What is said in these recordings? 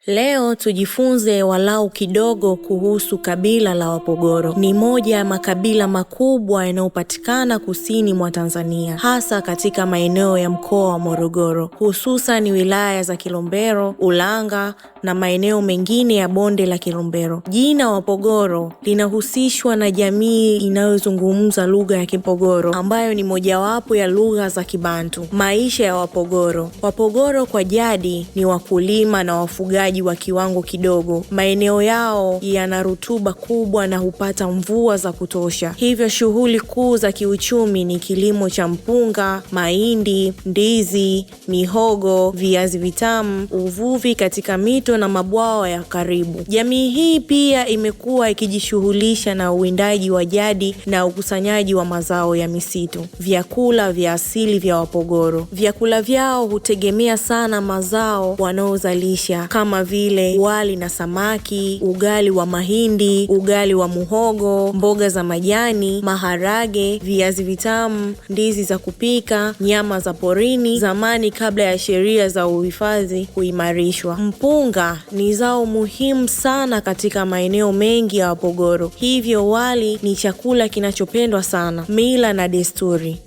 Leo tujifunze walau kidogo kuhusu kabila la Wapogoro. Ni moja ya makabila makubwa yanayopatikana kusini mwa Tanzania, hasa katika maeneo ya mkoa wa Morogoro, hususan wilaya za Kilombero, Ulanga na maeneo mengine ya bonde la Kilombero. Jina Wapogoro linahusishwa na jamii inayozungumza lugha ya Kipogoro, ambayo ni mojawapo ya lugha za Kibantu. Maisha ya Wapogoro. Wapogoro kwa jadi ni wakulima na wafugaji wa kiwango kidogo. Maeneo yao yana rutuba kubwa na hupata mvua za kutosha. Hivyo shughuli kuu za kiuchumi ni kilimo cha mpunga, mahindi, ndizi, mihogo, viazi vitamu, uvuvi katika mito na mabwawa ya karibu. Jamii hii pia imekuwa ikijishughulisha na uwindaji wa jadi na ukusanyaji wa mazao ya misitu. Vyakula vya asili vya Wapogoro. Vyakula vyao hutegemea sana mazao wanaozalisha kama vile wali na samaki, ugali wa mahindi, ugali wa muhogo, mboga za majani, maharage, viazi vitamu, ndizi za kupika, nyama za porini, zamani kabla ya sheria za uhifadhi kuimarishwa. Mpunga ni zao muhimu sana katika maeneo mengi ya Wapogoro. Hivyo wali ni chakula kinachopendwa sana. Mila na desturi.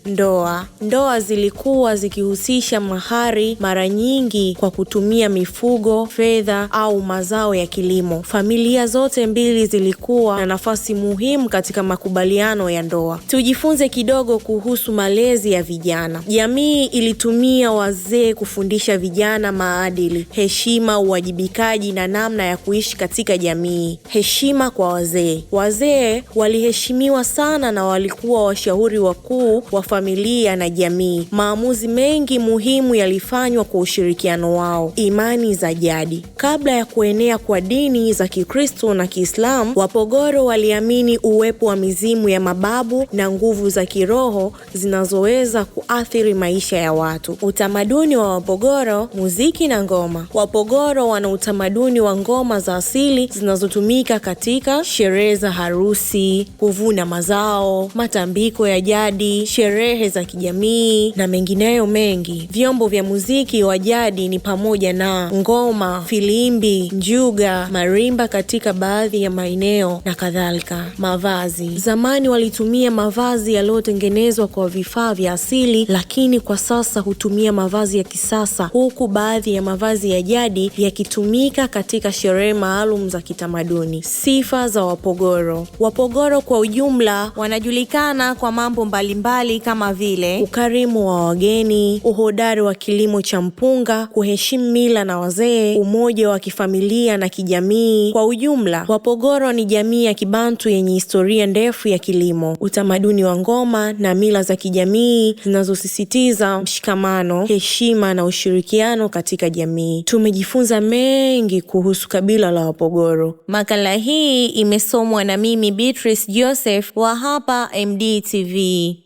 Ndoa zilikuwa zikihusisha mahari, mara nyingi kwa kutumia mifugo, fedha au mazao ya kilimo. Familia zote mbili zilikuwa na nafasi muhimu katika makubaliano ya ndoa. Tujifunze kidogo kuhusu malezi ya vijana. Jamii ilitumia wazee kufundisha vijana maadili, heshima, uwajibikaji na namna ya kuishi katika jamii. Heshima kwa wazee. Wazee waliheshimiwa sana na walikuwa washauri wakuu wa familia na jamii. Maamuzi mengi muhimu yalifanywa kwa ushirikiano wao. Imani za jadi. Kabla ya kuenea kwa dini za Kikristo na Kiislamu, Wapogoro waliamini uwepo wa mizimu ya mababu na nguvu za kiroho zinazoweza kuathiri maisha ya watu. Utamaduni wa Wapogoro, muziki na ngoma. Wapogoro wana utamaduni wa ngoma za asili zinazotumika katika sherehe za harusi, kuvuna mazao, matambiko ya jadi, sherehe za kijamii na mengineyo mengi. Vyombo vya muziki wa jadi ni pamoja na ngoma, filimbi, njuga, marimba katika baadhi ya maeneo na kadhalika. Mavazi. Zamani walitumia mavazi yaliyotengenezwa kwa vifaa vya asili, lakini kwa sasa hutumia mavazi ya kisasa, huku baadhi ya mavazi ya jadi yakitumika katika sherehe maalum za kitamaduni. Sifa za Wapogoro. Wapogoro kwa ujumla wanajulikana kwa mambo mbalimbali kama vile ukarimu wa wageni, uhodari wa kilimo cha mpunga, kuheshimu mila na wazee, umoja wa kifamilia na kijamii. Kwa ujumla, Wapogoro ni jamii ya Kibantu yenye historia ndefu ya kilimo, utamaduni wa ngoma na mila za kijamii zinazosisitiza mshikamano, heshima na ushirikiano katika jamii. Tumejifunza mengi kuhusu kabila la Wapogoro. Makala hii imesomwa na mimi Beatrice Joseph wa hapa MD TV.